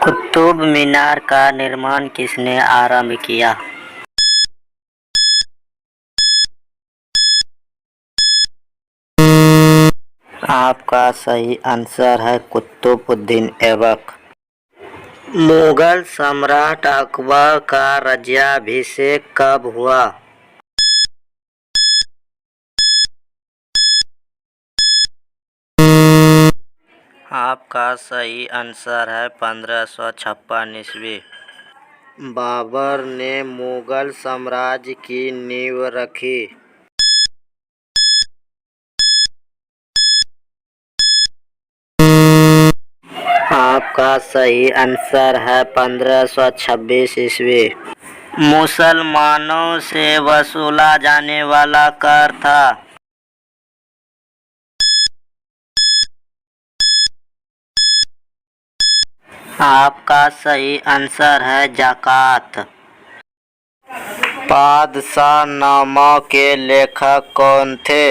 कुतुब मीनार का निर्माण किसने आरंभ किया? आपका सही आंसर है कुतुबुद्दीन ऐबक। मुगल सम्राट अकबर का राज्याभिषेक कब हुआ? आपका सही आंसर है 1556 ईस्वी। बाबर ने मुगल साम्राज्य की नींव रखी। आपका सही आंसर है 1526 ईस्वी। मुसलमानों से वसूला जाने वाला कर था। आपका सही आंसर है ज़कात। बादशाहनामा के लेखक कौन थे?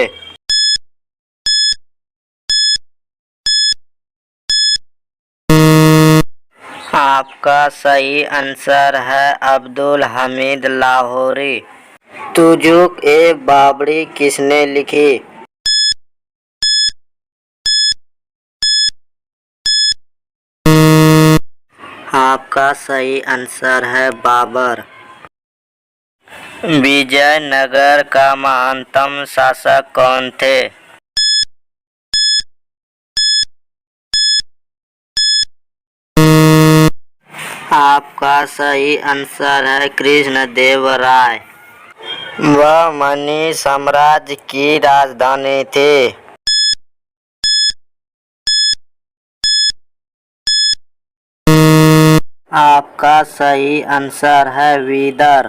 आपका सही आंसर है अब्दुल हमीद लाहौरी। तुजुक ए बाबरी किसने लिखी? आपका सही आंसर है बाबर। विजयनगर का महानतम शासक कौन थे? आपका सही आंसर है कृष्णदेवराय। वह मनी साम्राज्य की राजधानी थी। आपका सही आंसर है विदर।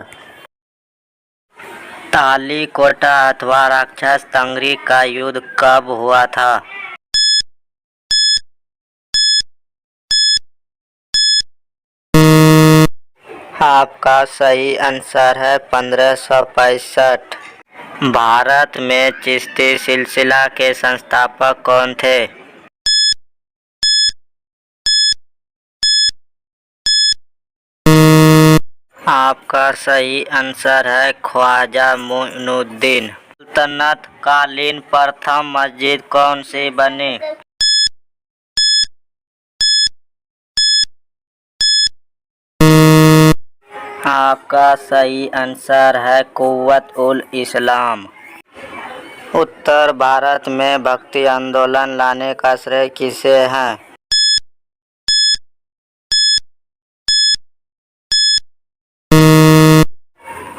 तालीकोटा अथवा राक्षस तंगरी का युद्ध कब हुआ था? आपका सही आंसर है 1565। भारत में चिश्ती सिलसिला के संस्थापक कौन थे? आपका सही आंसर है ख्वाजा मोइनुद्दीन। सल्तनत कालीन प्रथम मस्जिद कौन सी बनी? आपका सही आंसर है कुव्वत उल इस्लाम। उत्तर भारत में भक्ति आंदोलन लाने का श्रेय किसे है?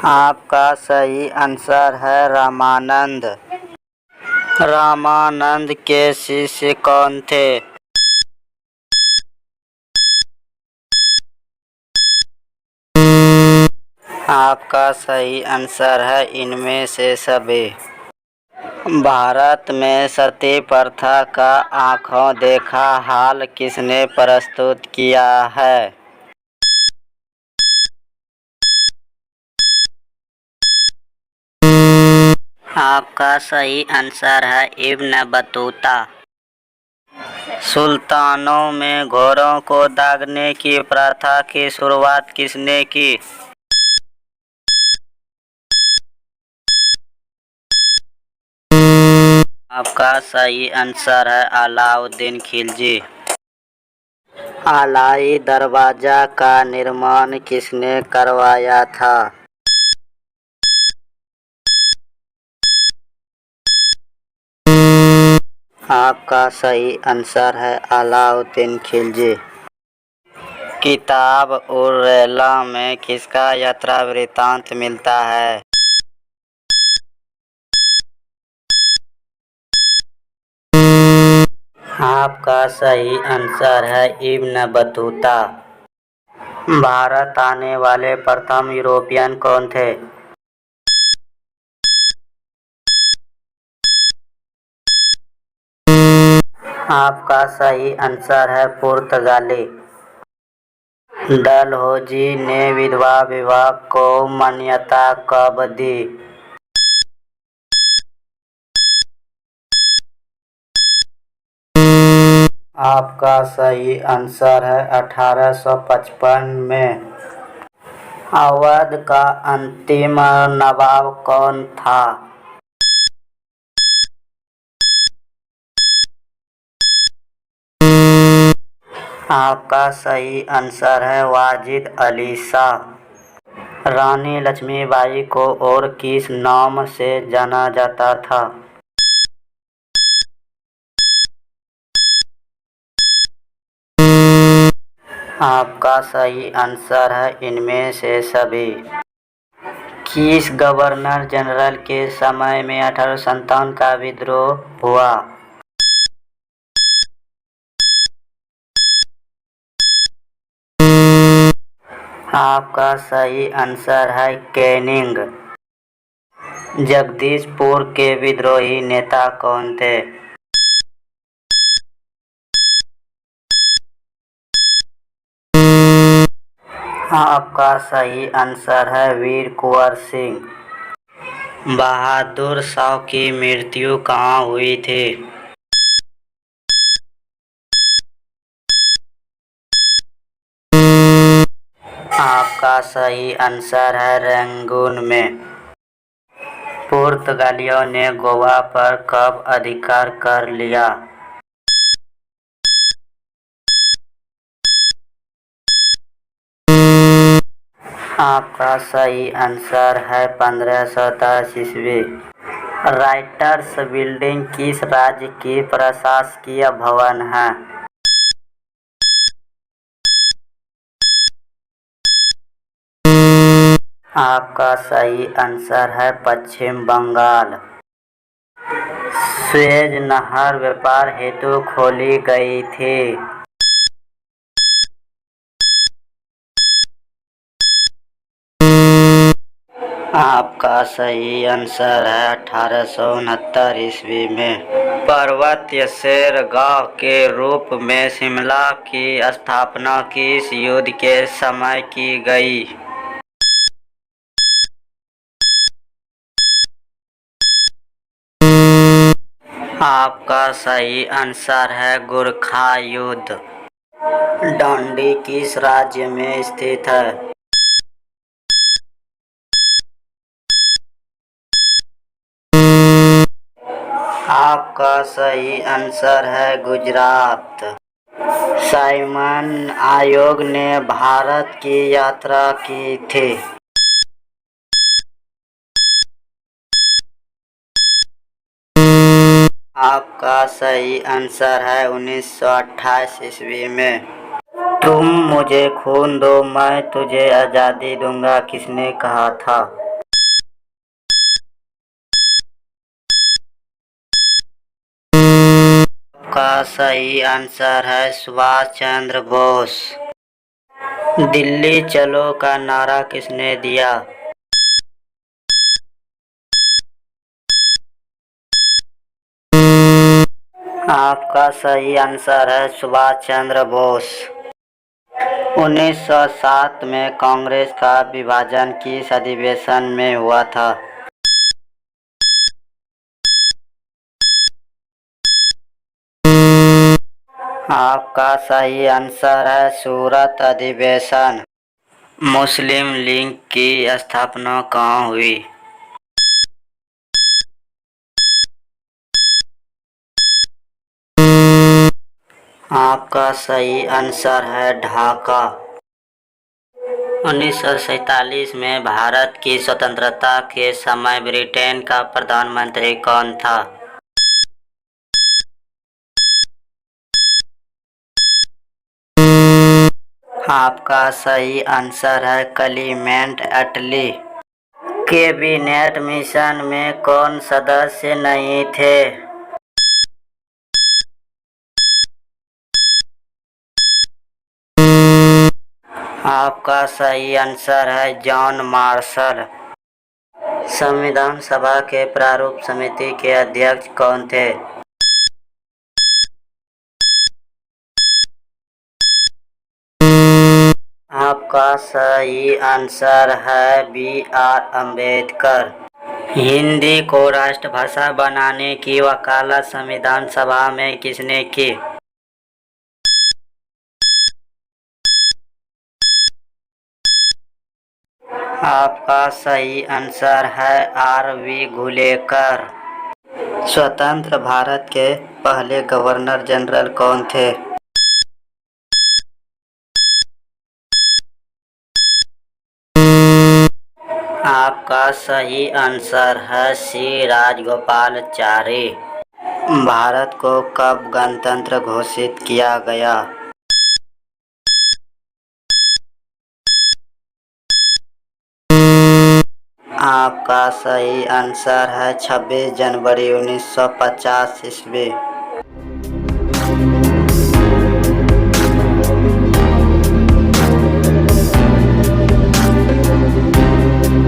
आपका सही आंसर है रामानंद। रामानंद के शिष्य कौन थे? आपका सही आंसर है इनमें से सभी। भारत में सती प्रथा का आंखों देखा हाल किसने प्रस्तुत किया है? आपका सही आंसर है इब्न बतूता। सुल्तानों में घोड़ों को दागने की प्रथा की शुरुआत किसने की? आपका सही आंसर है अलाउद्दीन खिलजी। अलाई दरवाजा का निर्माण किसने करवाया था? आपका सही आंसर है अलाउद्दीन खिलजी। किताब उर रैला में किसका यात्रा वृत्तांत मिलता है? आपका सही आंसर है इब्न बतूता। भारत आने वाले प्रथम यूरोपियन कौन थे? आपका सही आंसर है पुर्तगाली। डलहौजी ने विधवा विवाह को मान्यता कब दी? आपका सही आंसर है 1855 में। अवध का अंतिम नवाब कौन था? आपका सही आंसर है वाजिद अली शाह। रानी लक्ष्मीबाई को और किस नाम से जाना जाता था? आपका सही आंसर है इनमें से सभी। किस गवर्नर जनरल के समय में 1857 का विद्रोह हुआ? आपका सही आंसर है कैनिंग। जगदीशपुर के विद्रोही नेता कौन थे? आपका सही आंसर है वीर कुंवर सिंह। बहादुर शाह की मृत्यु कहाँ हुई थी? आपका सही आंसर है रंगून में। पुर्तगालियों ने गोवा पर कब अधिकार कर लिया? आपका सही आंसर है 1510 ईस्वी। राइटर्स बिल्डिंग किस राज्य की प्रशासकीय भवन है? आपका सही आंसर है पश्चिम बंगाल। स्वेज नहर व्यापार हेतु खोली गई थी। आपका सही आंसर है 1869 ईस्वी में। पर्वतीय शैरगाह के रूप में शिमला की स्थापना किस युद्ध के समय की गई? आपका सही आंसर है गोरखा युद्ध। डांडी किस राज्य में स्थित है? आपका सही आंसर है गुजरात। साइमन आयोग ने भारत की यात्रा की थी। आपका सही आंसर है 1928 ईस्वी में। तुम मुझे खून दो मैं तुझे आजादी दूंगा किसने कहा था? आपका सही आंसर है सुभाष चंद्र बोस। दिल्ली चलो का नारा किसने दिया? आपका सही आंसर है सुभाष चंद्र बोस। 1907 में कांग्रेस का विभाजन किस अधिवेशन में हुआ था? आपका सही आंसर है सूरत अधिवेशन। मुस्लिम लीग की स्थापना कहाँ हुई? आपका सही आंसर है ढाका। 1947 में भारत की स्वतंत्रता के समय ब्रिटेन का प्रधानमंत्री कौन था? आपका सही आंसर है क्लीमेंट एटली। कैबिनेट मिशन में कौन सदस्य नहीं थे? आपका सही आंसर है जॉन मार्शल। संविधान सभा के प्रारूप समिति के अध्यक्ष कौन थे? आपका सही आंसर है B.R. अम्बेडकर। हिंदी को राष्ट्रभाषा बनाने की वकालत संविधान सभा में किसने की? आपका सही आंसर है आर.वी. घुलेकर। स्वतंत्र भारत के पहले गवर्नर जनरल कौन थे? आपका सही आंसर है सी. राजगोपालाचारी। भारत को कब गणतंत्र घोषित किया गया? आपका सही आंसर है 26 जनवरी 1950 ईस्वी।